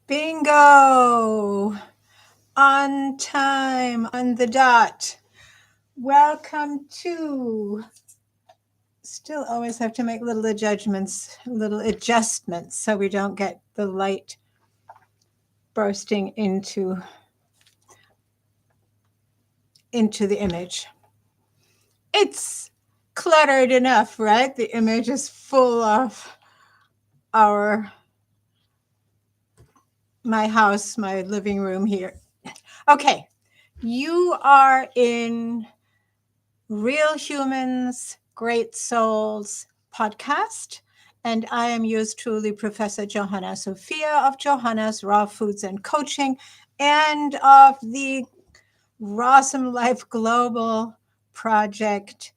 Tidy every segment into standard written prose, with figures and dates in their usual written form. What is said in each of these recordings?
Bingo! On time, on the dot. Welcome to. Still always have to make little adjustments so we don't get the light bursting into the image. It's cluttered enough, right? The image is full of my house, my living room here. Okay, you are in Real Humans, Great Souls podcast. And I am yours truly, Professor Johanna Sophia of Johanna's Raw Foods and Coaching and of the Rawsome Life Global project,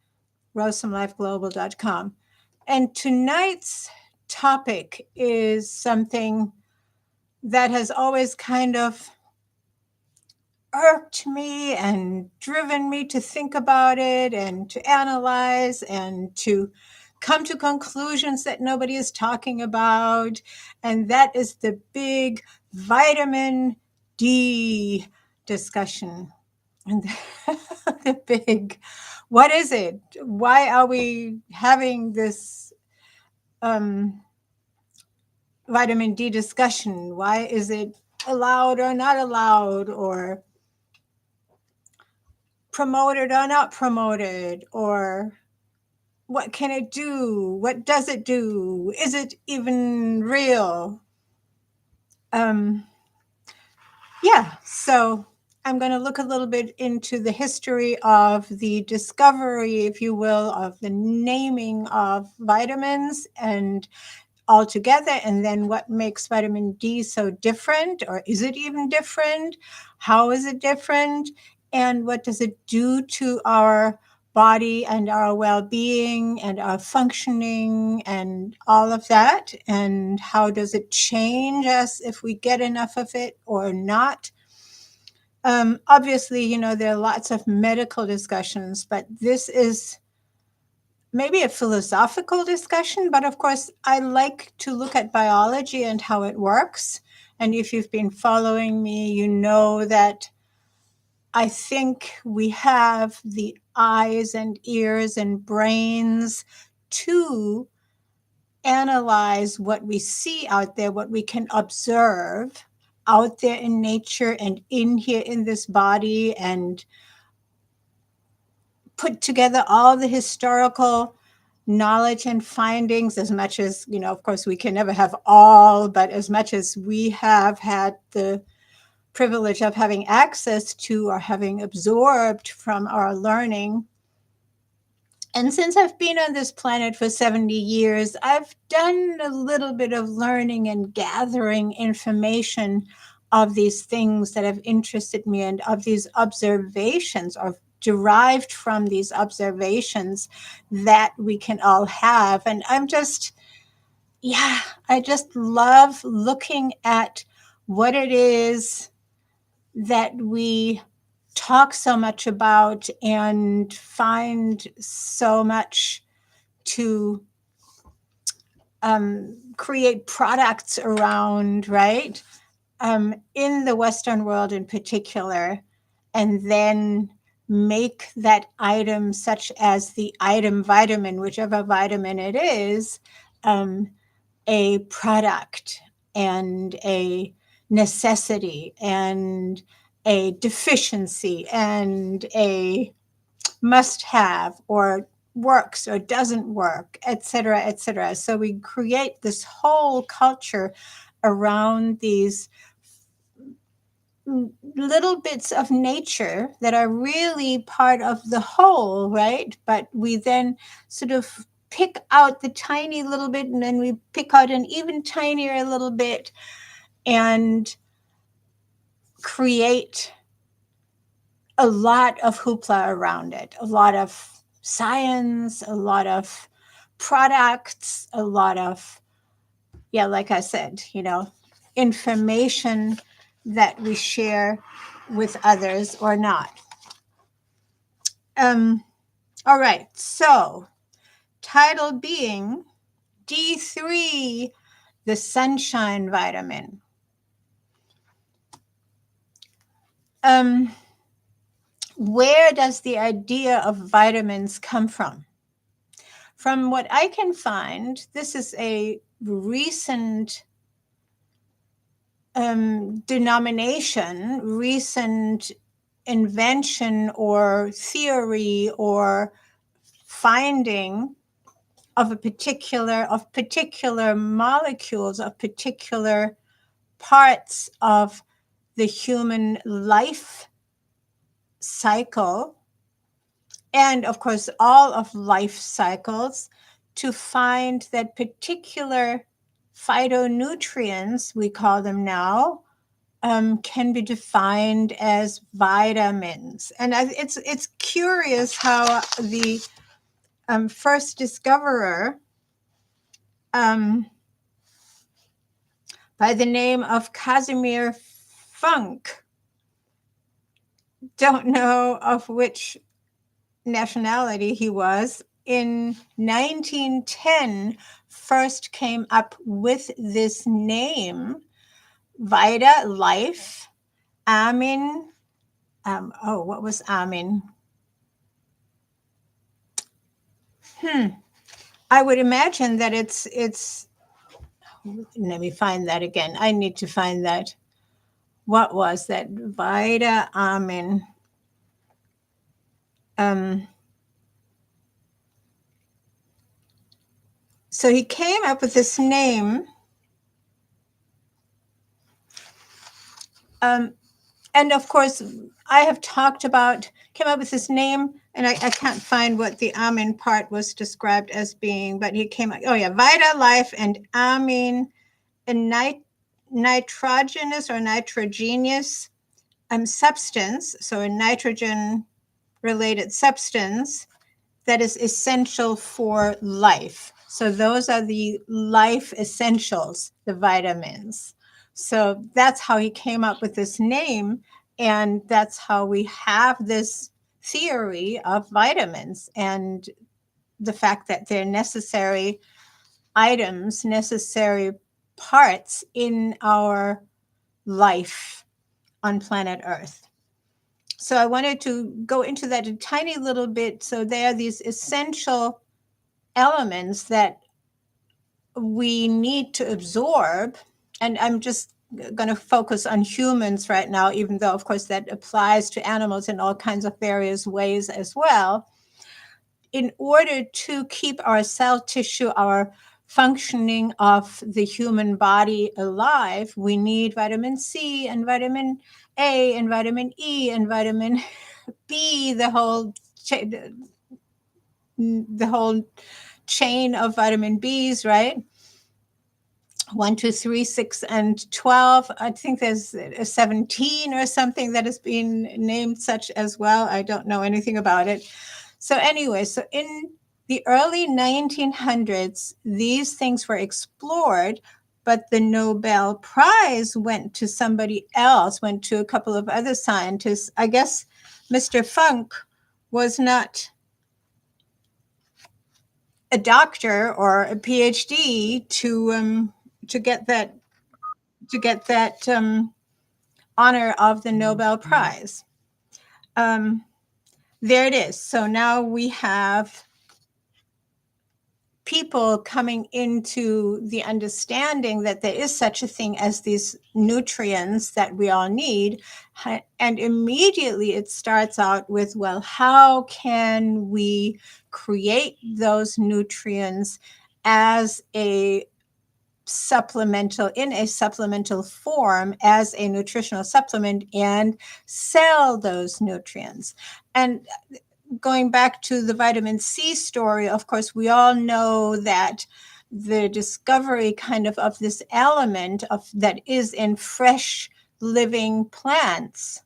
rawsomelifeglobal.com. And tonight's topic is something that has always kind of irked me and driven me to think about it and to analyze and to come to conclusions that nobody is talking about. And that is the big vitamin D discussion. And the big, what is it? Why are we having this vitamin D discussion? Why is it allowed or not allowed, or promoted or not promoted, or what can it do? What does it do? Is it even real? So I'm going to look a little bit into the history of the discovery, if you will, of the naming of vitamins and all together, and then what makes vitamin D so different, or is it even different? How is it different? And what does it do to our body and our well-being and our functioning and all of that? And how does it change us if we get enough of it or not? Obviously, there are lots of medical discussions, but this is maybe a philosophical discussion, but of course, I like to look at biology and how it works. And if you've been following me, you know that I think we have the eyes and ears and brains to analyze what we see out there, what we can observe out there in nature and in here in this body, and put together all the historical knowledge and findings, as much as, of course, we can never have all, but as much as we have had the privilege of having access to or having absorbed from our learning. And since I've been on this planet for 70 years, I've done a little bit of learning and gathering information of these things that have interested me and of these observations, or derived from these observations that we can all have. And I just love looking at what it is that we talk so much about and find so much to create products around, right? In the Western world in particular, and then make that item, such as the item vitamin, whichever vitamin it is, a product and a necessity and a deficiency and a must have, or works or doesn't work, et cetera, et cetera. So we create this whole culture around these little bits of nature that are really part of the whole, right? But we then sort of pick out the tiny little bit, and then we pick out an even tinier little bit and create a lot of hoopla around it, a lot of science, a lot of products, a lot of, like I said, information that we share with others or not. All right, so title being D3, the sunshine vitamin. Where does the idea of vitamins come from? From what I can find, this is a recent denomination, recent invention or theory or finding of particular molecules, of particular parts of the human life cycle, and of course all of life cycles, to find that particular phytonutrients, we call them now, can be defined as vitamins. And it's curious how the first discoverer, by the name of Casimir Funk, don't know of which nationality he was, in 1910 first came up with this name, Vita, life, Amin. What was Amin? I would imagine that it's. Let me find that again. I need to find that. What was that? Vita, Amin. So he came up with this name. And of course, I have came up with this name, and I can't find what the amine part was described as being, but he came up, Vita, life, and amine, and nitrogenous or nitrogenous substance, so a nitrogen-related substance that is essential for life. So those are the life essentials, the vitamins. So that's how he came up with this name, and that's how we have this theory of vitamins and the fact that they're necessary items, necessary parts in our life on planet Earth. So I wanted to go into that a tiny little bit. So there are these essential elements that we need to absorb. And I'm just going to focus on humans right now, even though, of course, that applies to animals in all kinds of various ways as well. In order to keep our cell tissue, our functioning of the human body alive, we need vitamin C and vitamin A and vitamin E and vitamin B, the whole chain of vitamin Bs, right? 1, 2, 3, 6, and 12. I think there's a 17 or something that has been named such as well. I don't know anything about it. So anyway, so in the early 1900s, these things were explored, but the Nobel Prize went to somebody else, went to a couple of other scientists. I guess Mr. Funk was not a doctor or a PhD to get that honor of the Nobel Prize. There it is. So now we have people coming into the understanding that there is such a thing as these nutrients that we all need. And immediately it starts out with, well, how can we create those nutrients as in a supplemental form, as a nutritional supplement, and sell those nutrients? And going back to the vitamin C story, of course, we all know that the discovery of this element that is in fresh living plants,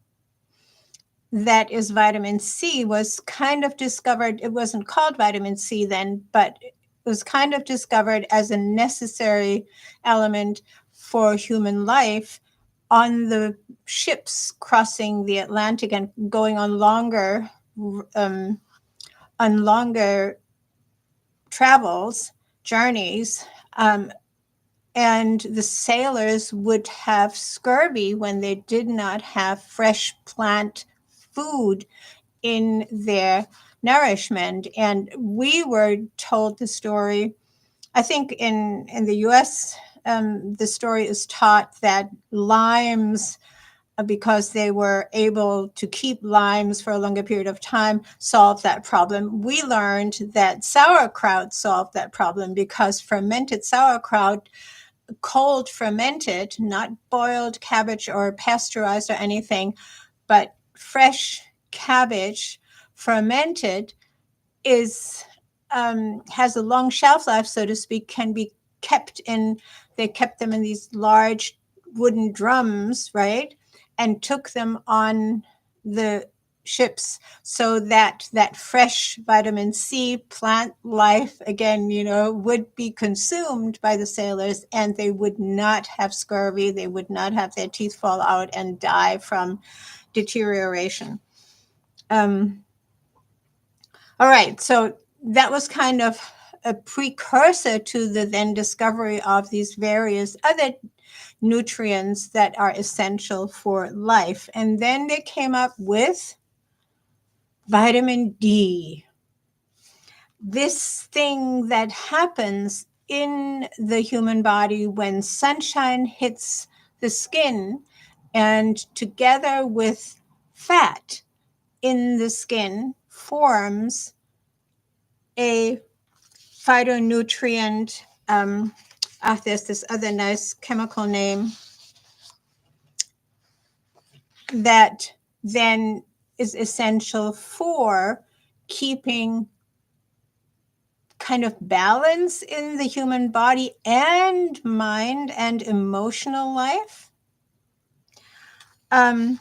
that is vitamin C, was kind of discovered. It wasn't called vitamin C then, but it was kind of discovered as a necessary element for human life on the ships crossing the Atlantic and going on longer travels, journeys, And the sailors would have scurvy when they did not have fresh plant food in their nourishment. And we were told the story, I think in the US, the story is taught that limes, because they were able to keep limes for a longer period of time, solved that problem. We learned that sauerkraut solved that problem because fermented sauerkraut, cold fermented, not boiled cabbage or pasteurized or anything, but fresh cabbage fermented is has a long shelf life, so to speak, can be kept in, they kept them in these large wooden drums, right? And took them on the ships so that that fresh vitamin C plant life, again, would be consumed by the sailors, and they would not have scurvy. They would not have their teeth fall out and die from deterioration. All right, so that was kind of a precursor to the then discovery of these various other nutrients that are essential for life. And then they came up with vitamin D. This thing that happens in the human body when sunshine hits the skin, and together with fat in the skin forms a phytonutrient. There's this other nice chemical name that then is essential for keeping kind of balance in the human body and mind and emotional life. And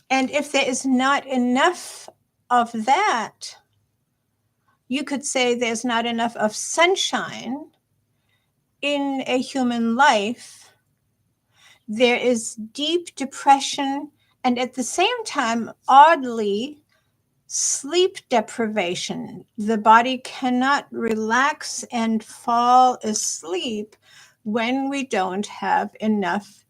if there is not enough of that, you could say there's not enough of sunshine in a human life. There is deep depression, and at the same time, oddly, sleep deprivation. The body cannot relax and fall asleep when we don't have enough,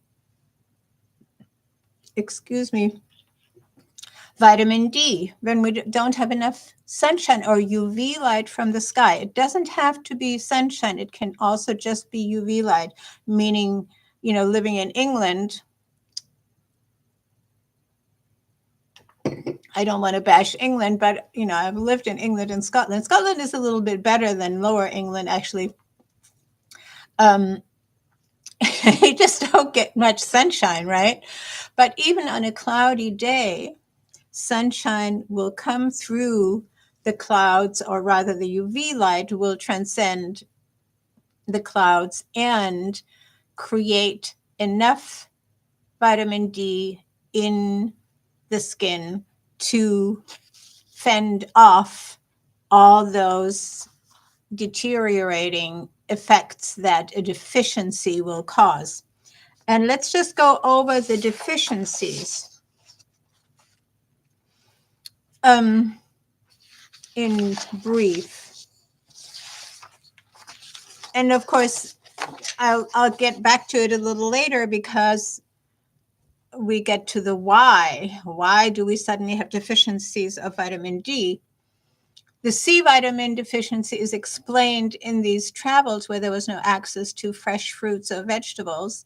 vitamin D, when we don't have enough sunshine or UV light from the sky. It doesn't have to be sunshine. It can also just be UV light, meaning, living in England, I don't want to bash England, but, I've lived in England and Scotland. Scotland is a little bit better than Lower England, actually. You just don't get much sunshine, right? But even on a cloudy day, sunshine will come through the clouds, or rather the UV light will transcend the clouds and create enough vitamin D in the skin to fend off all those deteriorating effects that a deficiency will cause. And let's just go over the deficiencies in brief. And of course, I'll get back to it a little later, because we get to the why. Why do we suddenly have deficiencies of vitamin D? The C vitamin deficiency is explained in these travels where there was no access to fresh fruits or vegetables.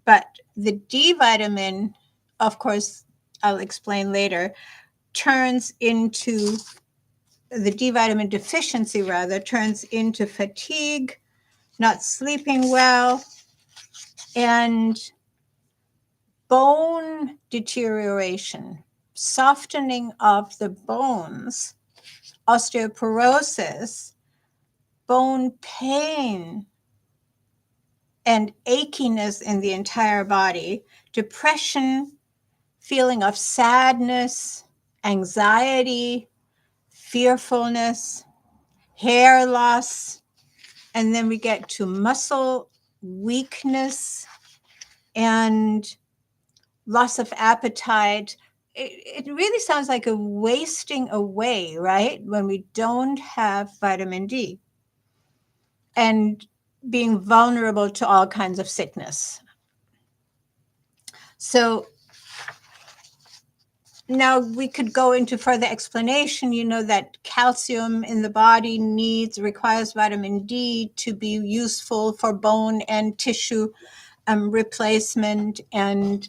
But the D vitamin, of course, I'll explain later, turns into, the D vitamin deficiency rather, turns into fatigue, not sleeping well, and bone deterioration, softening of the bones, osteoporosis, bone pain, and achiness in the entire body, depression, feeling of sadness, anxiety, fearfulness, hair loss, and then we get to muscle weakness and loss of appetite. It really sounds like a wasting away, right? When we don't have vitamin D. And being vulnerable to all kinds of sickness. So now we could go into further explanation, that calcium in the body requires vitamin D to be useful for bone and tissue replacement and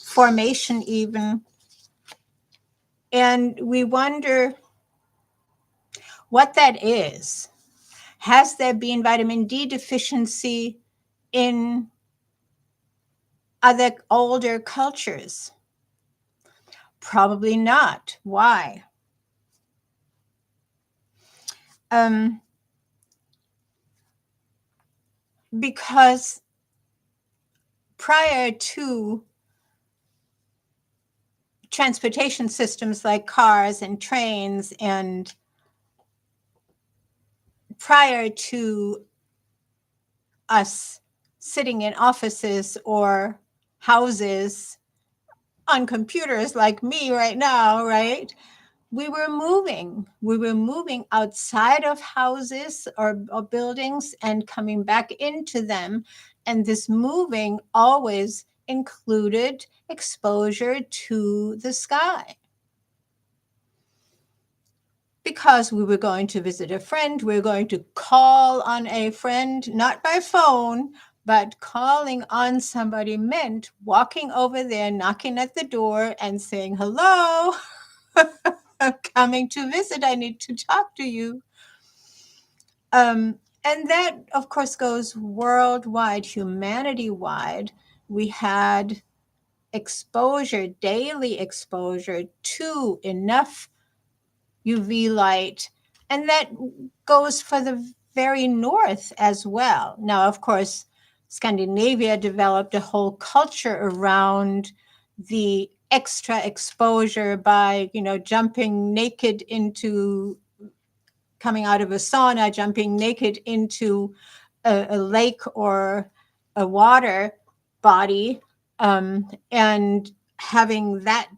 formation even. And we wonder what that is. Has there been vitamin D deficiency in other older cultures? Probably not. Why? Because prior to transportation systems like cars and trains, and prior to us sitting in offices or houses on computers like me right now, right? We were moving outside of houses or buildings and coming back into them. And this moving always included exposure to the sky. Because we were going to visit a friend, we were going to call on a friend, not by phone, but calling on somebody meant walking over there, knocking at the door and saying, hello, I'm coming to visit. I need to talk to you. And that, of course, goes worldwide, humanity-wide. We had exposure, daily exposure to enough UV light, and that goes for the very north as well. Now, of course, Scandinavia developed a whole culture around the extra exposure by, jumping naked into, coming out of a sauna, jumping naked into a lake or a water body, and having that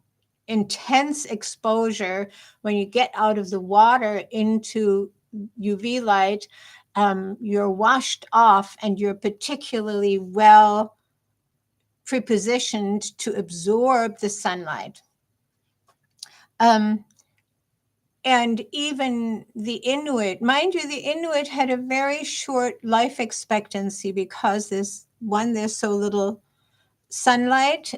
intense exposure when you get out of the water into UV light. You're washed off and you're particularly well prepositioned to absorb the sunlight. And even the Inuit, mind you, the Inuit had a very short life expectancy because there's so little sunlight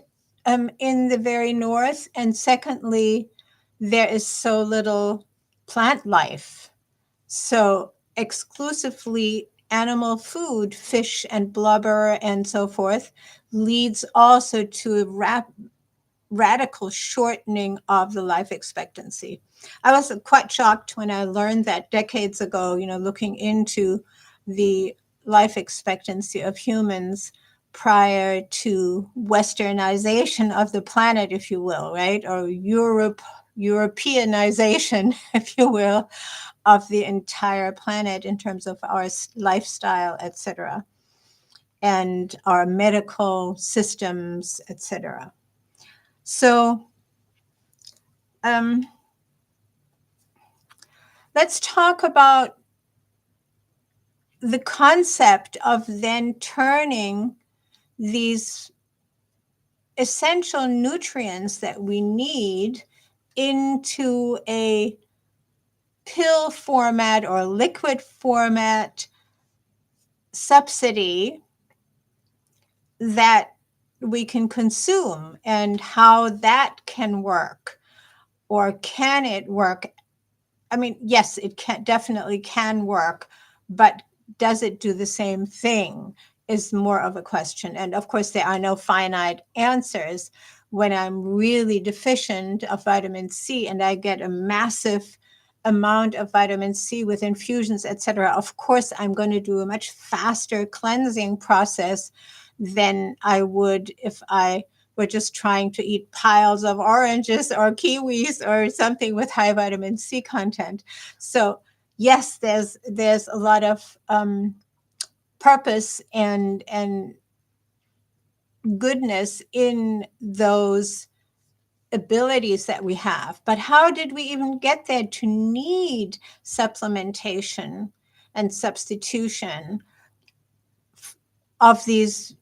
in the very north, and secondly, there is so little plant life. So exclusively animal food, fish and blubber and so forth, leads also to a radical shortening of the life expectancy. I was quite shocked when I learned that decades ago, looking into the life expectancy of humans prior to westernization of the planet, if you will, right? Or Europeanization, if you will, of the entire planet in terms of our lifestyle, etc., and our medical systems, etc. So let's talk about the concept of then turning these essential nutrients that we need into a pill format or liquid format subsidy that we can consume, and how that can work. Or can it work? I mean, yes, it definitely can work, but does it do the same thing is more of a question. And of course, there are no finite answers. When I'm really deficient of vitamin C and I get a massive amount of vitamin C with infusions, etc., of course, I'm going to do a much faster cleansing process than I would if I were just trying to eat piles of oranges or kiwis or something with high vitamin C content. So yes, there's a lot of purpose and goodness in those abilities that we have. But how did we even get there to need supplementation and substitution of these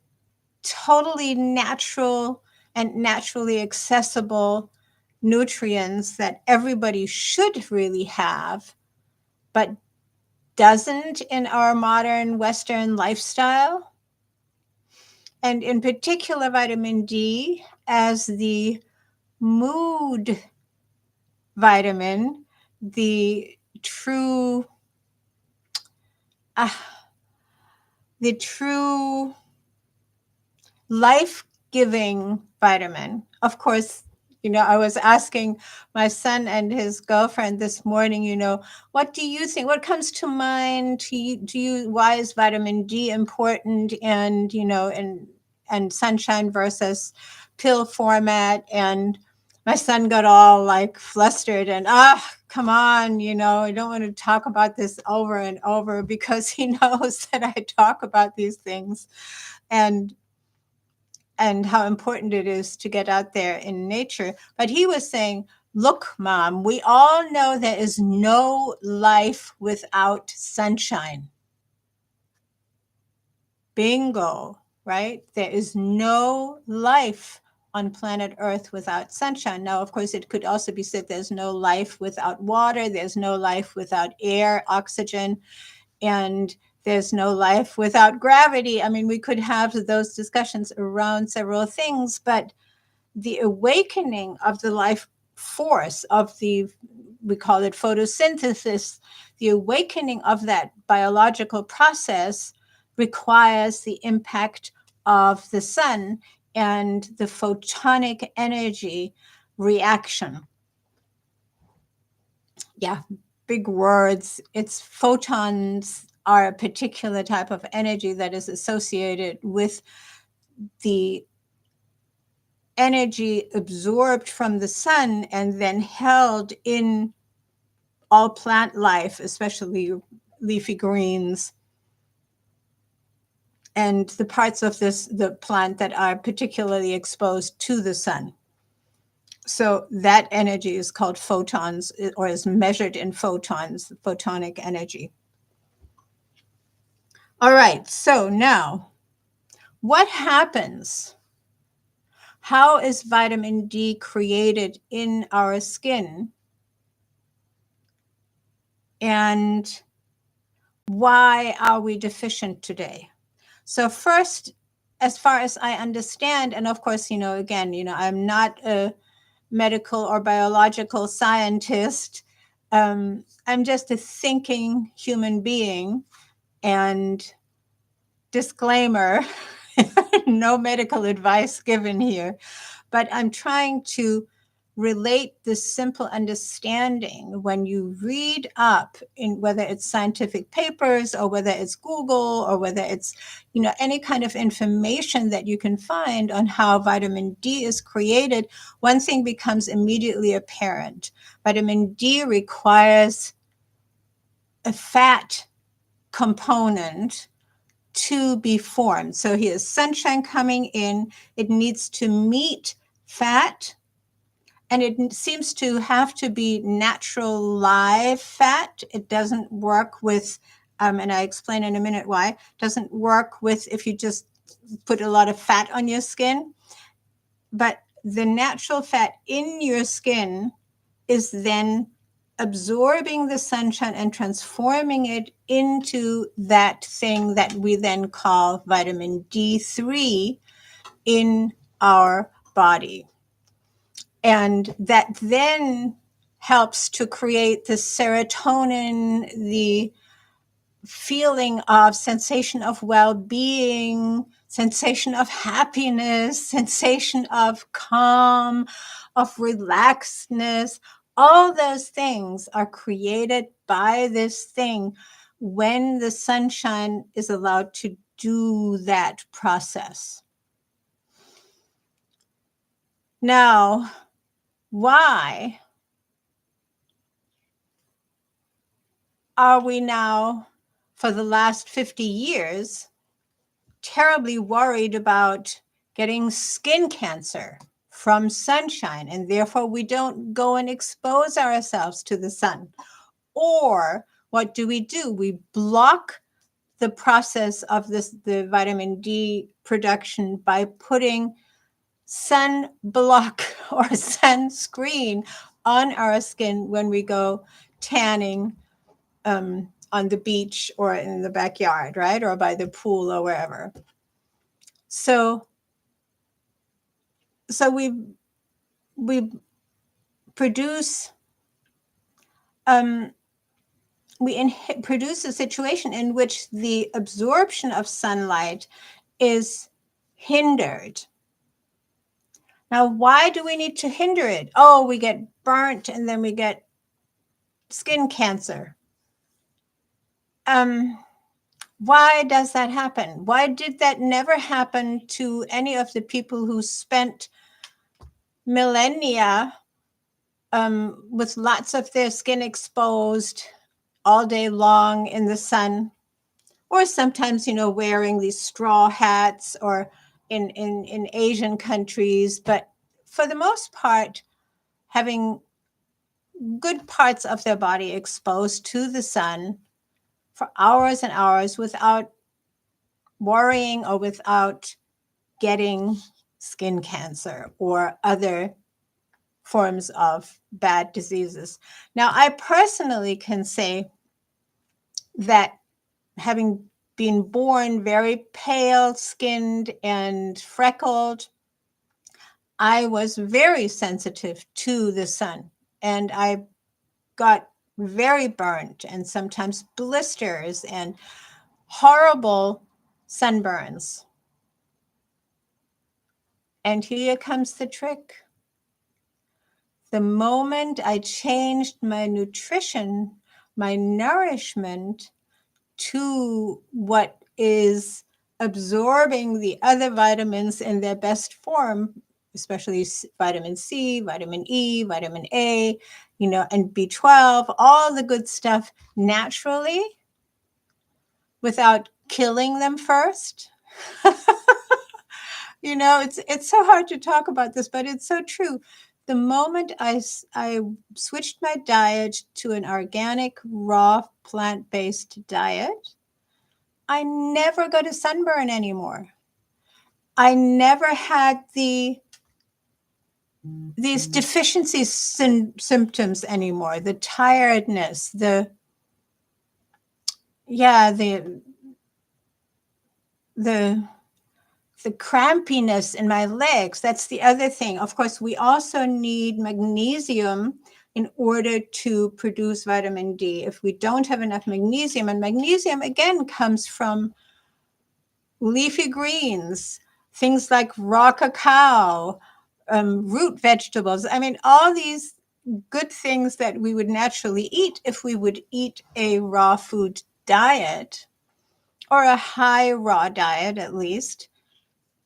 totally natural and naturally accessible nutrients that everybody should really have, but doesn't in our modern Western lifestyle. And in particular, vitamin D as the mood vitamin, the true, uh, the true life-giving vitamin. Of course, I was asking my son and his girlfriend this morning, what do you think? What comes to mind to you? Why is vitamin D important? And, and sunshine versus pill format. And my son got all like flustered and, come on, I don't want to talk about this over and over because he knows that I talk about these things. And how important it is to get out there in nature. But he was saying, look, Mom, we all know there is no life without sunshine. Bingo, right? There is no life on planet Earth without sunshine. Now, of course, it could also be said there's no life without water, there's no life without air, oxygen, and there's no life without gravity. I mean, we could have those discussions around several things, but the awakening of the life force of we call it photosynthesis, the awakening of that biological process requires the impact of the sun and the photonic energy reaction. Yeah, big words. It's photons are a particular type of energy that is associated with the energy absorbed from the sun and then held in all plant life, especially leafy greens and the parts of the plant that are particularly exposed to the sun. So that energy is called photons, or is measured in photons, photonic energy. All right, so now, what happens? How is vitamin D created in our skin? And why are we deficient today? So first, as far as I understand, and of course, again, I'm not a medical or biological scientist. I'm just a thinking human being. And disclaimer, no medical advice given here, but I'm trying to relate this simple understanding when you read up in whether it's scientific papers or whether it's Google or whether it's any kind of information that you can find on how vitamin D is created. One thing becomes immediately apparent. Vitamin D requires a fat component to be formed. So here's sunshine coming in. It needs to meet fat, and it seems to have to be natural live fat. It doesn't work with, and I explain in a minute why, it doesn't work with if you just put a lot of fat on your skin. But the natural fat in your skin is then absorbing the sunshine and transforming it into that thing that we then call vitamin D3 in our body. And that then helps to create the serotonin, the feeling of sensation of well-being, sensation of happiness, sensation of calm, of relaxedness. All those things are created by this thing when the sunshine is allowed to do that process. Now, why are we now, for the last 50 years, terribly worried about getting skin cancer from sunshine, and therefore we don't go and expose ourselves to the sun? Or what do? We block the process of the vitamin D production by putting sunblock or sunscreen on our skin when we go tanning on the beach or in the backyard, right? Or by the pool or wherever. So we produce produce a situation in which the absorption of sunlight is hindered. Now, why do we need to hinder it? Oh, we get burnt and then we get skin cancer. Why does that happen? Why did that never happen to any of the people who spent millennia with lots of their skin exposed all day long in the sun? Or sometimes, wearing these straw hats, or in Asian countries, but for the most part, having good parts of their body exposed to the sun for hours and hours without worrying or without getting skin cancer or other forms of bad diseases. Now, I personally can say that having been born very pale skinned and freckled, I was very sensitive to the sun, and I got very burnt and sometimes blisters and horrible sunburns. And here comes the trick. The moment I changed my nutrition, my nourishment to what is absorbing the other vitamins in their best form, especially vitamin C, vitamin E, vitamin A, and B12, all the good stuff naturally without killing them first. It's so hard to talk about this, but it's so true. The moment I switched my diet to an organic, raw, plant-based diet, I never got a sunburn anymore. I never had these deficiency symptoms anymore. The tiredness, the crampiness in my legs. That's the other thing. Of course, we also need magnesium in order to produce vitamin D. If we don't have enough magnesium, and magnesium again comes from leafy greens, things like raw cacao, root vegetables. I mean, all these good things that we would naturally eat if we would eat a raw food diet, or a high raw diet at least.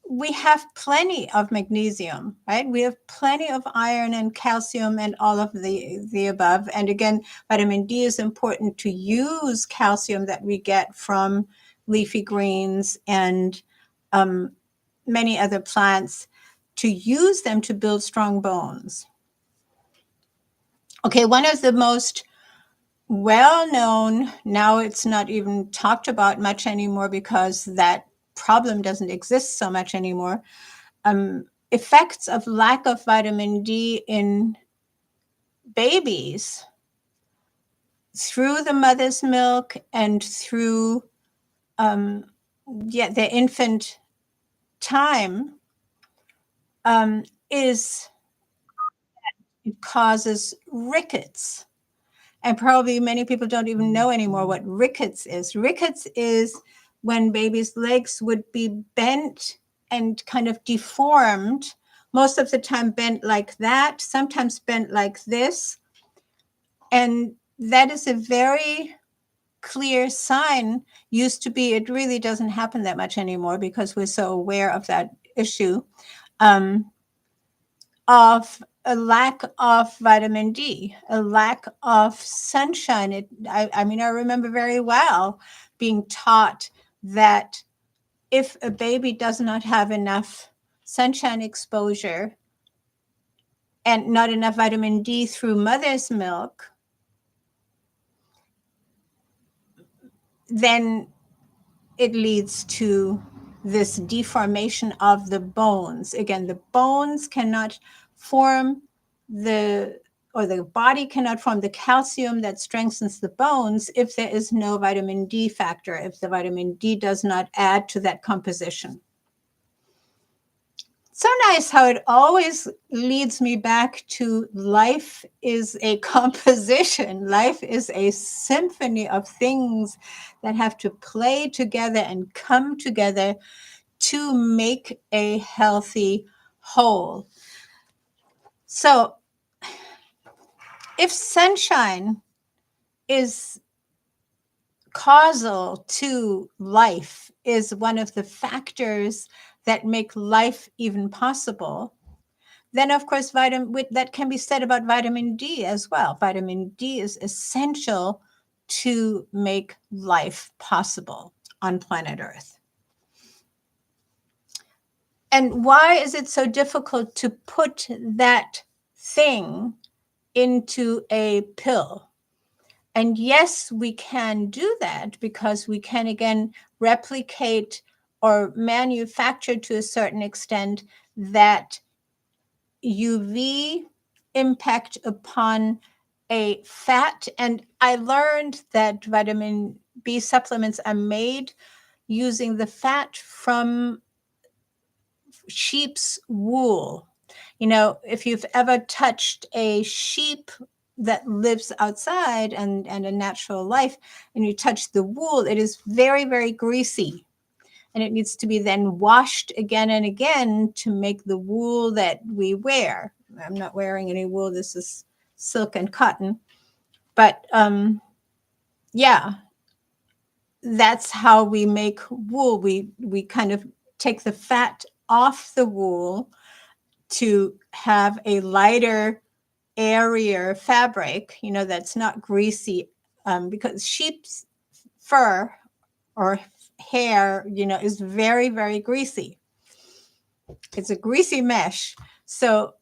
We have plenty of magnesium, right? We have plenty of iron and calcium and all of the above. And again, vitamin D is important to use calcium that we get from leafy greens and many other plants, to use them to build strong bones. Okay, one of the most well-known, now it's not even talked about much anymore because that problem doesn't exist so much anymore, effects of lack of vitamin D in babies through the mother's milk and through their infant time, is it causes rickets. And probably many people don't even know anymore what rickets is. Rickets is when babies' legs would be bent and kind of deformed, most of the time bent like that, sometimes bent like this. And that is a very clear sign. Used to be, it really doesn't happen that much anymore because we're so aware of that issue, of a lack of vitamin D, a lack of sunshine. I remember very well being taught that if a baby does not have enough sunshine exposure and not enough vitamin D through mother's milk, then it leads to this deformation of the bones. Again, the bones cannot form or the body cannot form the calcium that strengthens the bones if there is no vitamin D factor, if the vitamin D does not add to that composition. So nice how it always leads me back to life is a composition. Life is a symphony of things that have to play together and come together to make a healthy whole. So if sunshine is causal to life, is one of the factors that make life even possible, then of course that can be said about vitamin D as well. Vitamin D is essential to make life possible on planet Earth. And why is it so difficult to put that thing into a pill? And yes, we can do that because we can, again, replicate or manufacture to a certain extent that UV impact upon a fat. And I learned that vitamin B supplements are made using the fat from sheep's wool. You know, if you've ever touched a sheep that lives outside and a natural life, and you touch the wool, it is very, very greasy. And it needs to be then washed again and again to make the wool that we wear. I'm not wearing any wool. This is silk and cotton. But yeah, that's how we make wool. We kind of take the fat off the wool to have a lighter, airier fabric, you know, that's not greasy, because sheep's fur or hair, you know, is very, very greasy. It's a greasy mesh. So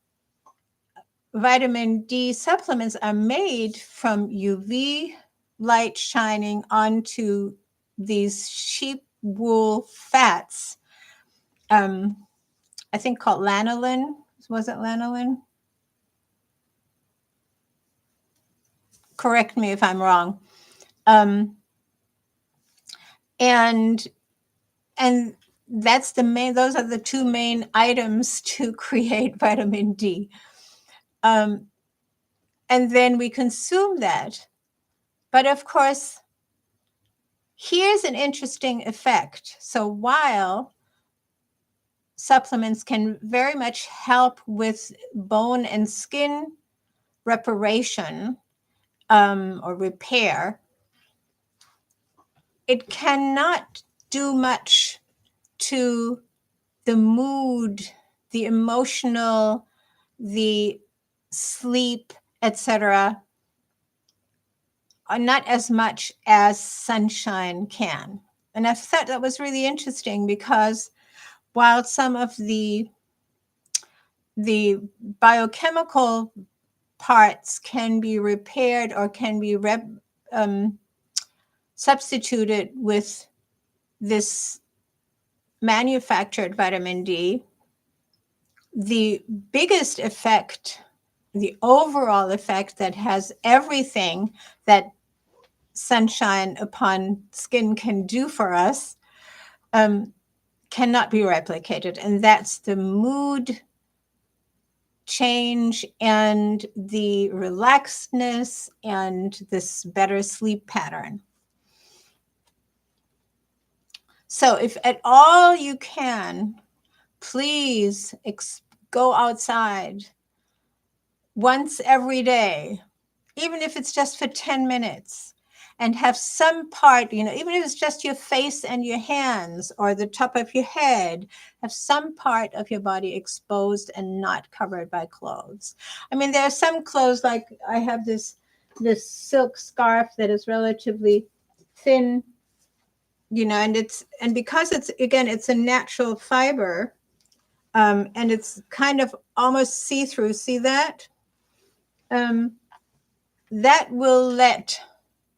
vitamin D supplements are made from UV light shining onto these sheep wool fats. I think called lanolin. Was it lanolin? Correct me if I'm wrong. And that's those are the two main items to create vitamin D. And then we consume that. But of course, here's an interesting effect. So while supplements can very much help with bone and skin reparation or repair, it cannot do much to the mood, the emotional, the sleep, etc., not as much as sunshine can. And I thought that was really interesting because while some of the biochemical parts can be repaired or can be substituted with this manufactured vitamin D, the biggest effect, the overall effect that has everything that sunshine upon skin can do for us, cannot be replicated. And that's the mood change and the relaxedness and this better sleep pattern. So if at all you can, please go outside once every day, even if it's just for 10 minutes, and have some part, you know, even if it's just your face and your hands or the top of your head, have some part of your body exposed and not covered by clothes. I mean, there are some clothes, like I have this silk scarf that is relatively thin, you know, and because it's a natural fiber, and it's kind of almost see-through. See that? That will let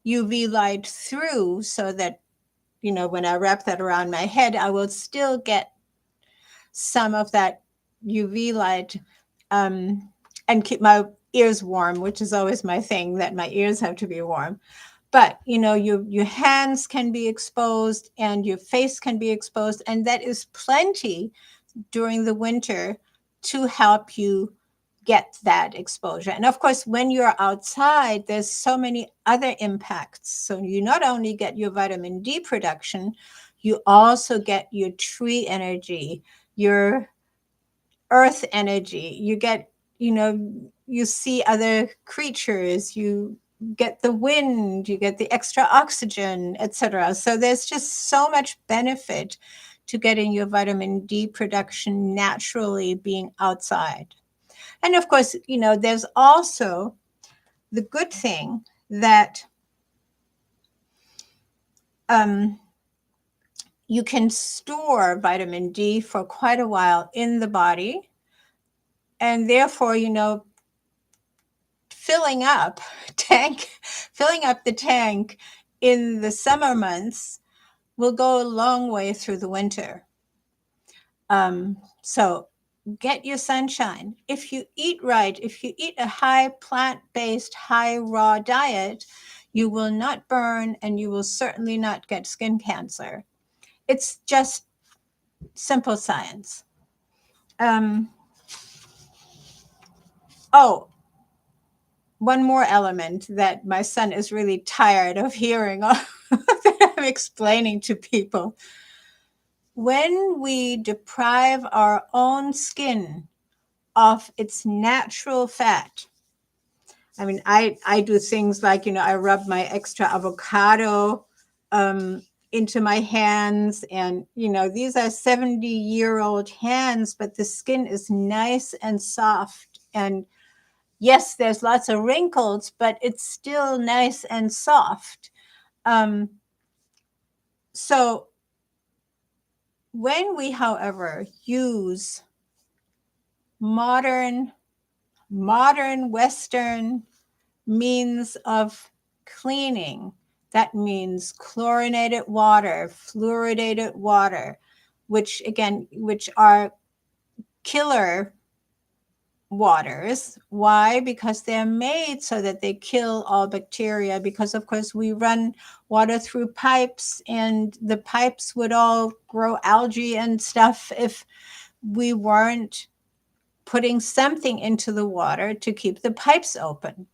UV light through so that when I wrap that around my head, I will still get some of that UV light, and keep my ears warm, which is always my thing, that my ears have to be warm. But your hands can be exposed and your face can be exposed, and that is plenty during the winter to help you get that exposure. And of course, when you're outside, there's so many other impacts. So you not only get your vitamin D production, you also get your tree energy, your earth energy. You get, you see other creatures, you get the wind, you get the extra oxygen, etc. So there's just so much benefit to getting your vitamin D production naturally being outside. And of course, there's also the good thing that you can store vitamin D for quite a while in the body. And therefore, filling up the tank in the summer months will go a long way through the winter. So get your sunshine. If you eat right, if you eat a high plant-based, high raw diet, you will not burn and you will certainly not get skin cancer. It's just simple science. One more element that my son is really tired of hearing that I'm explaining to people. When we deprive our own skin of its natural fat, I mean, I do things like, I rub my extra avocado into my hands, and, these are 70-year-old hands, but the skin is nice and soft. And yes, there's lots of wrinkles, but it's still nice and soft. So when we, however, use modern Western means of cleaning, that means chlorinated water, fluoridated water, which are killer waters. Why? Because they're made so that they kill all bacteria, because of course we run water through pipes, and the pipes would all grow algae and stuff if we weren't putting something into the water to keep the pipes open.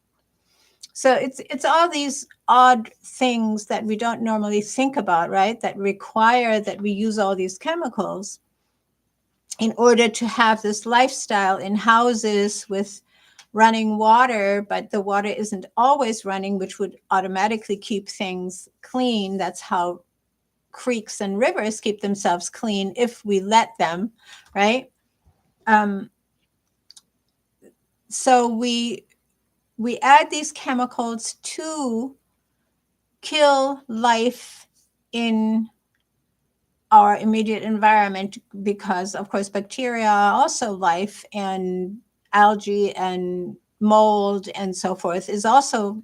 So it's all these odd things that we don't normally think about, right? That require that we use all these chemicals in order to have this lifestyle in houses with running water, but the water isn't always running, which would automatically keep things clean. That's how creeks and rivers keep themselves clean if we let them, right? So we add these chemicals to kill life in our immediate environment, because of course bacteria are also life, and algae and mold and so forth is also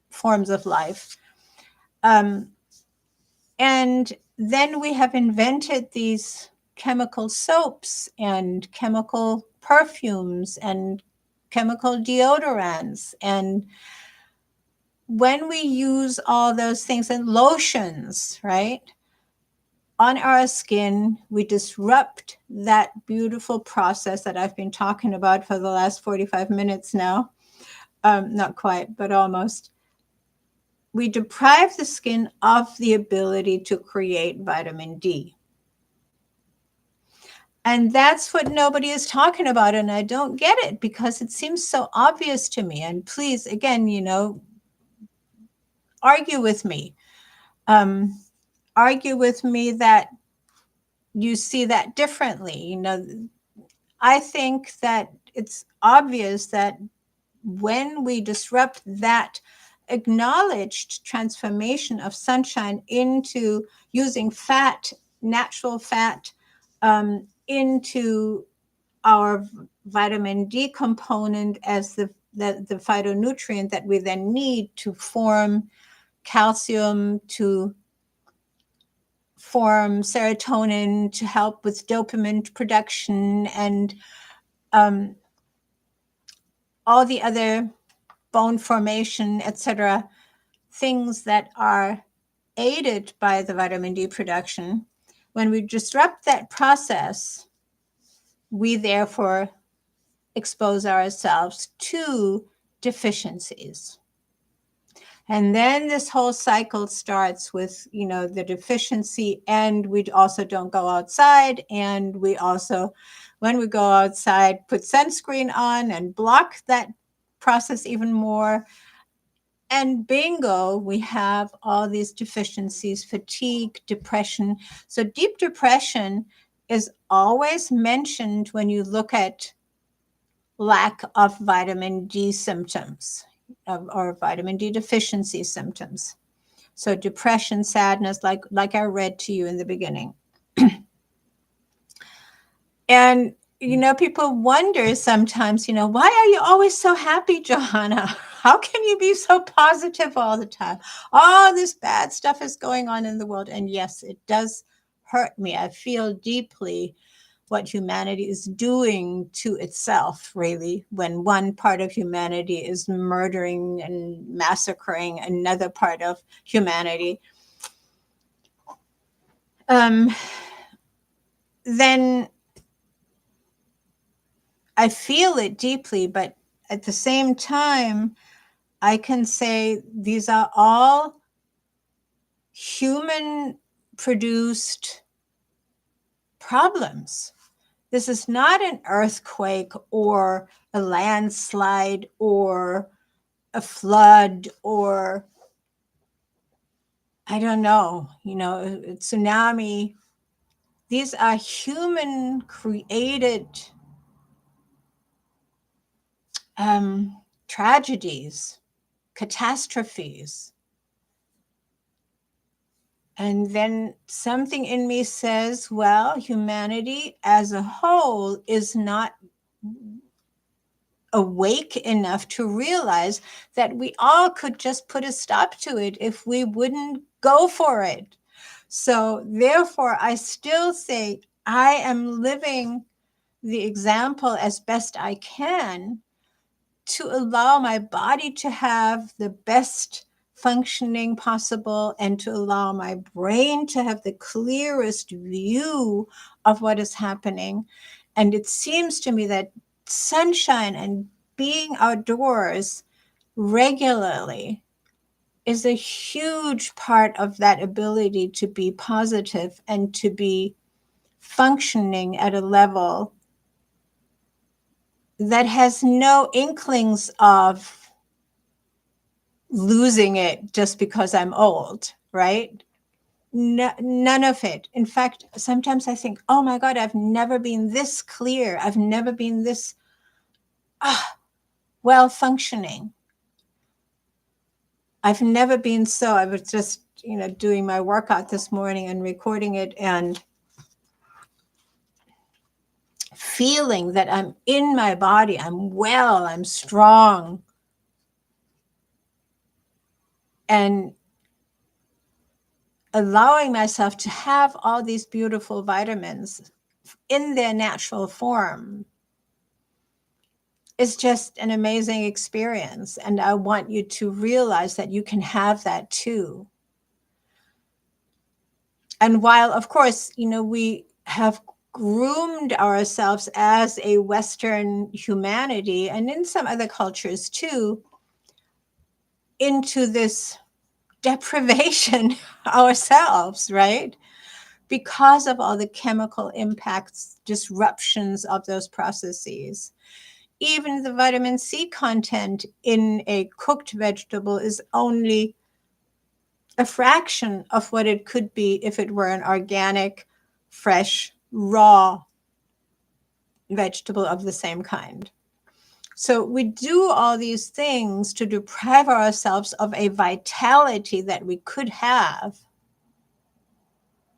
forms of life. And then we have invented these chemical soaps and chemical perfumes and chemical deodorants. And when we use all those things, and lotions, right, on our skin, we disrupt that beautiful process that I've been talking about for the last 45 minutes now. Not quite, but almost. We deprive the skin of the ability to create vitamin D. And that's what nobody is talking about. And I don't get it, because it seems so obvious to me. And please, again, argue with me. Argue with me that you see that differently. I think that it's obvious that when we disrupt that acknowledged transformation of sunshine into using fat, natural fat, into our vitamin D component as the phytonutrient that we then need to form calcium, to form serotonin to help with dopamine production and all the other bone formation, etc., things that are aided by the vitamin D production. When we disrupt that process, we therefore expose ourselves to deficiencies. And then this whole cycle starts with, the deficiency, and we also don't go outside. And we also, when we go outside, put sunscreen on and block that process even more. And bingo, we have all these deficiencies, fatigue, depression. So deep depression is always mentioned when you look at lack of vitamin D symptoms or vitamin D deficiency symptoms. So depression, sadness, like I read to you in the beginning. And, people wonder sometimes, why are you always so happy, Johanna? How can you be so positive all the time? All this bad stuff is going on in the world. And yes, it does hurt me. I feel deeply what humanity is doing to itself, really, when one part of humanity is murdering and massacring another part of humanity. Then I feel it deeply, but at the same time, I can say these are all human produced problems. This is not an earthquake or a landslide or a flood or, I don't know, a tsunami. These are human created tragedies, catastrophes. And then something in me says, well, humanity as a whole is not awake enough to realize that we all could just put a stop to it if we wouldn't go for it. So therefore, I still say I am living the example as best I can to allow my body to have the best functioning possible and to allow my brain to have the clearest view of what is happening. And it seems to me that sunshine and being outdoors regularly is a huge part of that ability to be positive and to be functioning at a level that has no inklings of losing it just because I'm old, right? None of it. In fact, sometimes I think, oh my God, I've never been this clear. I've never been this well functioning. I've never been so. I was just, doing my workout this morning and recording it and feeling that I'm in my body. I'm well, I'm strong. And allowing myself to have all these beautiful vitamins in their natural form is just an amazing experience. And I want you to realize that you can have that too. And while, of course, we have groomed ourselves as a Western humanity, and in some other cultures too, into this deprivation ourselves, right? Because of all the chemical impacts, disruptions of those processes. Even the vitamin C content in a cooked vegetable is only a fraction of what it could be if it were an organic, fresh, raw vegetable of the same kind. So we do all these things to deprive ourselves of a vitality that we could have,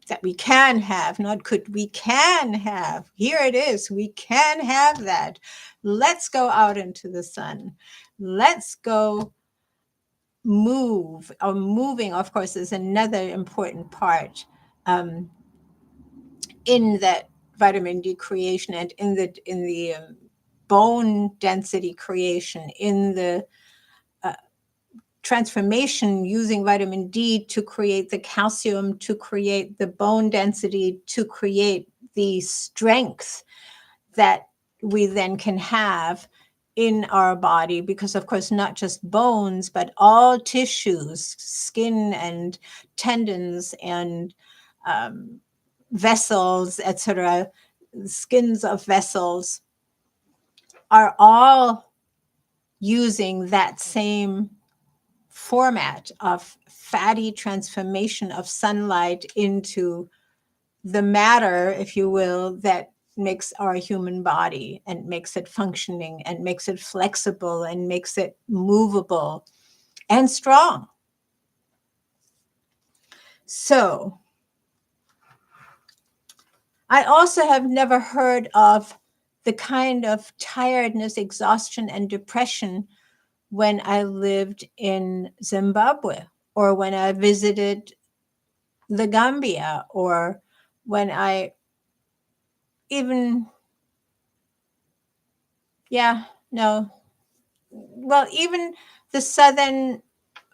that we can have, not could, we can have. Here it is. We can have that. Let's go out into the sun. Let's go move. Moving, of course, is another important part. in that vitamin D creation, and in the bone density creation, in the transformation using vitamin D to create the calcium, to create the bone density, to create the strength that we then can have in our body, because of course not just bones but all tissues, skin and tendons and vessels, etc., skins of vessels are all using that same format of fatty transformation of sunlight into the matter, if you will, that makes our human body and makes it functioning and makes it flexible and makes it movable and strong. So I also have never heard of the kind of tiredness, exhaustion, and depression when I lived in Zimbabwe, or when I visited the Gambia, or when I even, even the southern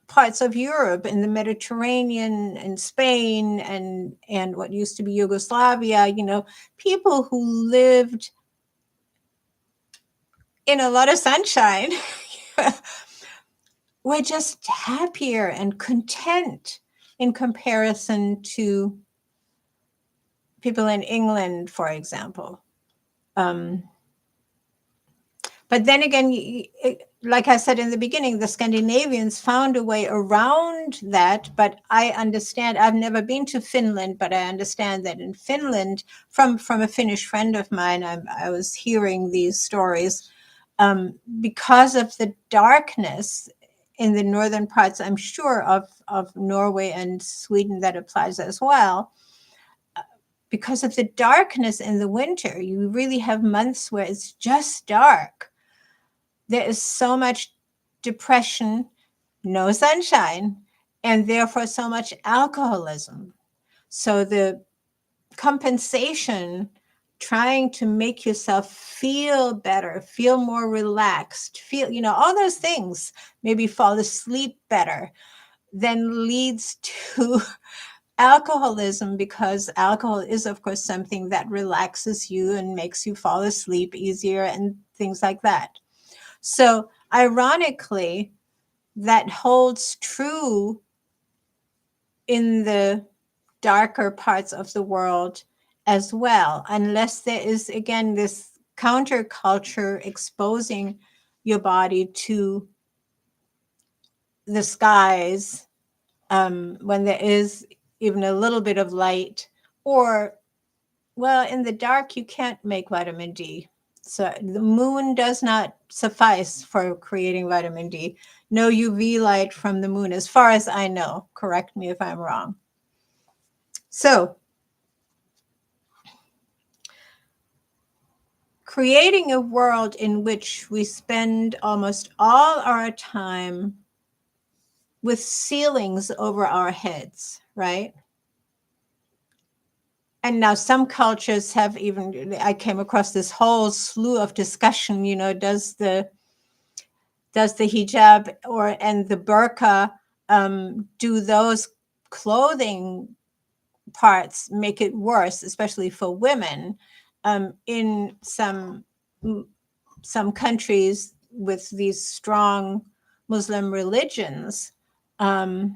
parts of Europe, in the Mediterranean and Spain and what used to be Yugoslavia, people who lived in a lot of sunshine were just happier and content in comparison to people in England, for example. But then again, like I said in the beginning, the Scandinavians found a way around that. But I understand, I've never been to Finland, but I understand that in Finland, from a Finnish friend of mine, I was hearing these stories, because of the darkness in the northern parts, I'm sure of Norway and Sweden, that applies as well. Because of the darkness in the winter, you really have months where it's just dark. There is so much depression, no sunshine, and therefore so much alcoholism. So the compensation, trying to make yourself feel better, feel more relaxed, feel, all those things, maybe fall asleep better, then leads to alcoholism, because alcohol is, of course, something that relaxes you and makes you fall asleep easier and things like that. So ironically, that holds true in the darker parts of the world as well, unless there is, again, this counterculture exposing your body to the skies when there is even a little bit of light, or, well, in the dark, you can't make vitamin D. So the moon does not suffice for creating vitamin D. No UV light from the moon, as far as I know. Correct me if I'm wrong. So creating a world in which we spend almost all our time with ceilings over our heads, right? And now some cultures have even, I came across this whole slew of discussion, does the hijab and the burqa, do those clothing parts make it worse, especially for women, in some countries with these strong Muslim religions. And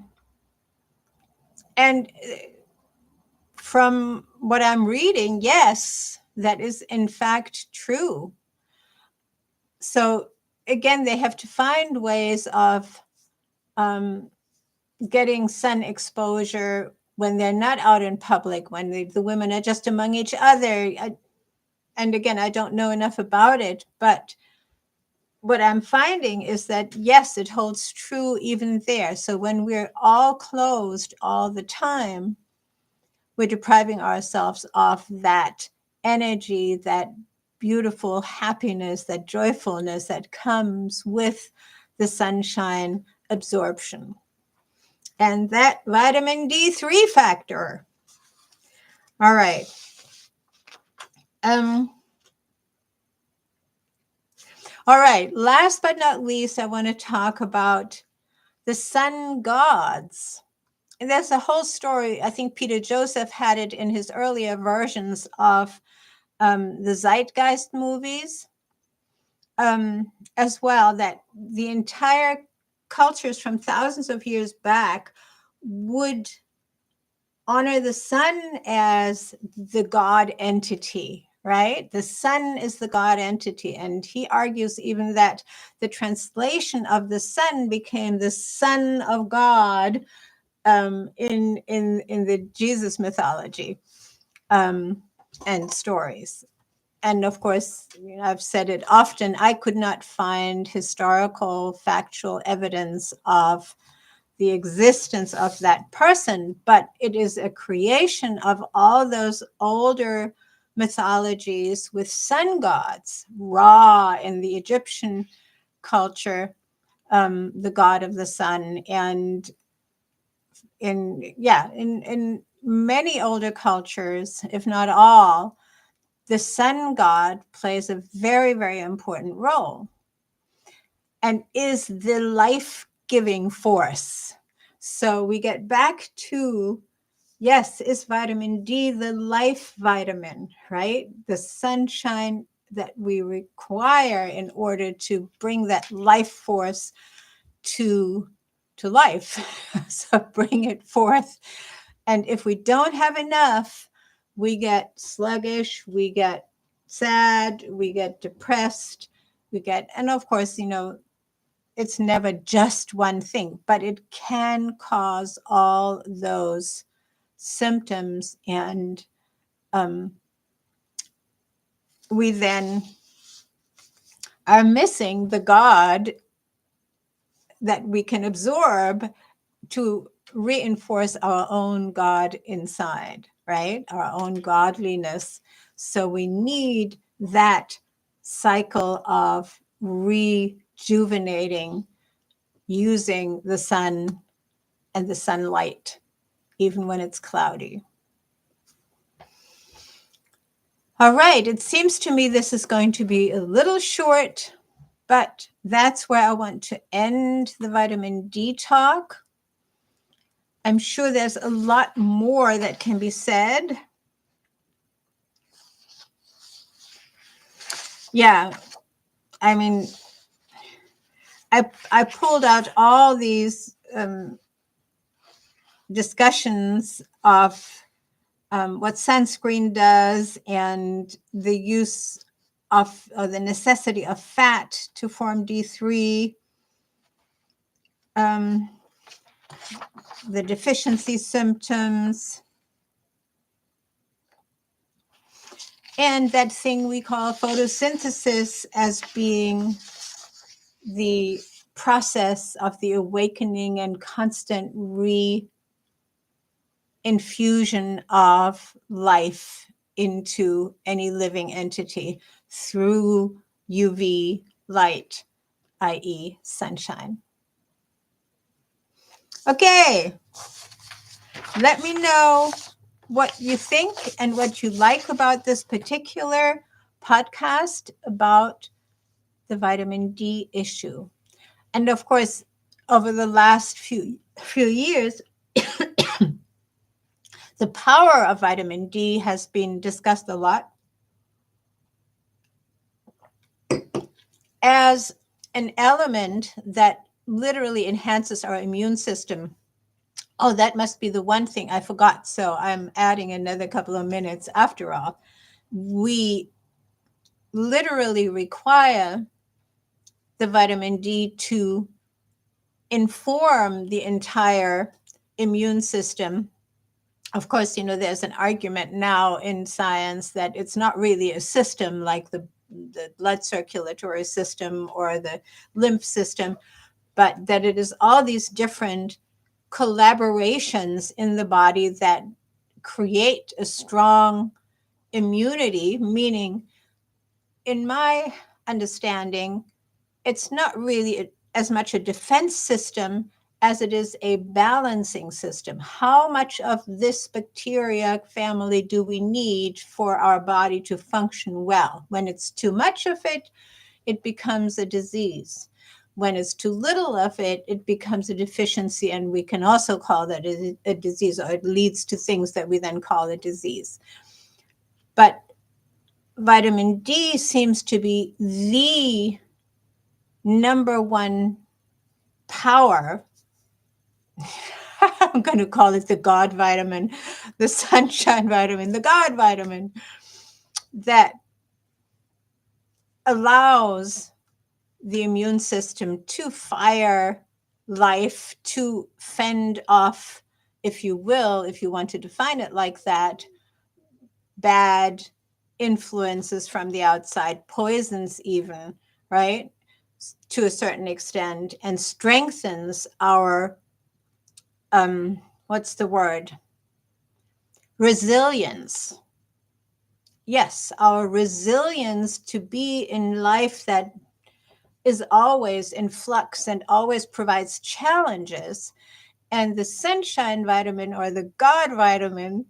from what I'm reading, yes, that is in fact true. So again, they have to find ways of getting sun exposure when they're not out in public, when the women are just among each other. And again, I don't know enough about it, but what I'm finding is that, yes, it holds true even there. So when we're all closed all the time, we're depriving ourselves of that energy, that beautiful happiness, that joyfulness that comes with the sunshine absorption. And that vitamin D3 factor. All right. All right. Last but not least, I want to talk about the sun gods. And that's a whole story. I think Peter Joseph had it in his earlier versions of the Zeitgeist movies as well, that the entire cultures from thousands of years back would honor the sun as the God entity, right? The sun is the God entity. And he argues even that the translation of the sun became the Son of God in the Jesus mythology and stories. And of course, you know, I've said it often, I could not find historical, factual evidence of the existence of that person, but it is a creation of all those older mythologies with sun gods. Ra in the Egyptian culture, the god of the sun, and in many older cultures, if not all, the sun god plays a very, very important role and is the life-giving force. So we get back to, yes, is vitamin D the life vitamin, right? The sunshine that we require in order to bring that life force to life. So bring it forth. And if we don't have enough, we get sluggish, we get sad, we get depressed, and of course, you know, it's never just one thing, but it can cause all those symptoms. And we then are missing the God that we can absorb to reinforce our own God inside, right? Our own godliness. So we need that cycle of rejuvenating using the sun and the sunlight, even when it's cloudy. All right, it seems to me this is going to be a little short, but that's where I want to end the vitamin D talk. I'm sure there's a lot more that can be said. Yeah, I mean, I pulled out all these discussions of what sunscreen does and the use of the necessity of fat to form D3, the deficiency symptoms, and that thing we call photosynthesis as being the process of the awakening and constant infusion of life into any living entity through UV light, i.e. sunshine. Okay, let me know what you think and what you like about this particular podcast about the vitamin D issue. And of course, over the last few years, the power of vitamin D has been discussed a lot as an element that literally enhances our immune system. Oh, that must be the one thing I forgot. So I'm adding another couple of minutes after all. We literally require the vitamin D to inform the entire immune system. Of course, you know, there's an argument now in science that it's not really a system like the blood circulatory system or the lymph system, but that it is all these different collaborations in the body that create a strong immunity, meaning, in my understanding, it's not really as much a defense system as it is a balancing system. How much of this bacteria family do we need for our body to function well? When it's too much of it, it becomes a disease. When it's too little of it, it becomes a deficiency, and we can also call that a disease, or it leads to things that we then call a disease. But vitamin D seems to be the number one power. I'm going to call it the God vitamin, the sunshine vitamin, the God vitamin, that allows the immune system to fire life, to fend off, if you will, if you want to define it like that, bad influences from the outside, poisons even, right? To a certain extent, and strengthens our, what's the word? Resilience. Yes, our resilience to be in life that is always in flux and always provides challenges. And the sunshine vitamin, or the God vitamin,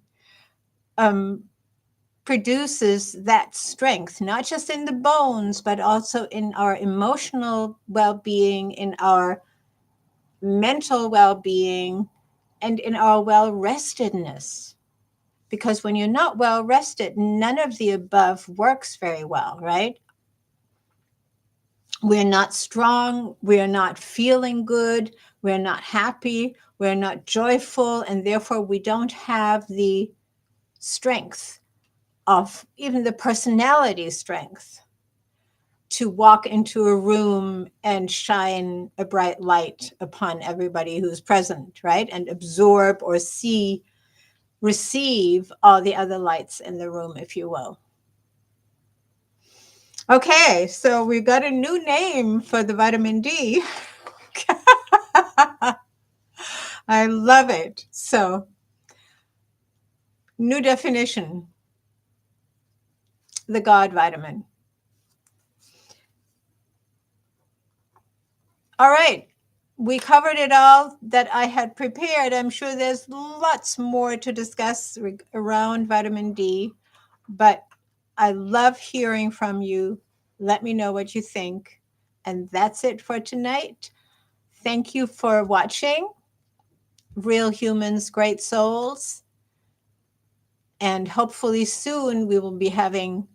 produces that strength, not just in the bones, but also in our emotional well-being, in our mental well-being, and in our well-restedness. Because when you're not well rested, none of the above works very well, right? We're not strong, we're not feeling good, we're not happy, we're not joyful, and therefore we don't have the strength of even the personality strength to walk into a room and shine a bright light upon everybody who's present, right? And absorb or receive all the other lights in the room, if you will. Okay, so we got a new name for the vitamin D. I love it. So, new definition, the God vitamin. All right, we covered it all that I had prepared. I'm sure there's lots more to discuss around vitamin D, but I love hearing from you. Let me know what you think. And that's it for tonight. Thank you for watching Real Humans, Great Souls. And hopefully soon we will be having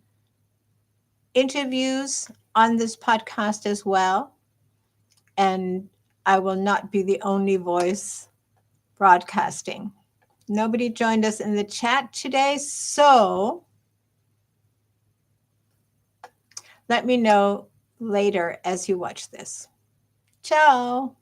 interviews on this podcast as well. And I will not be the only voice broadcasting. Nobody joined us in the chat today, so let me know later as you watch this. Ciao.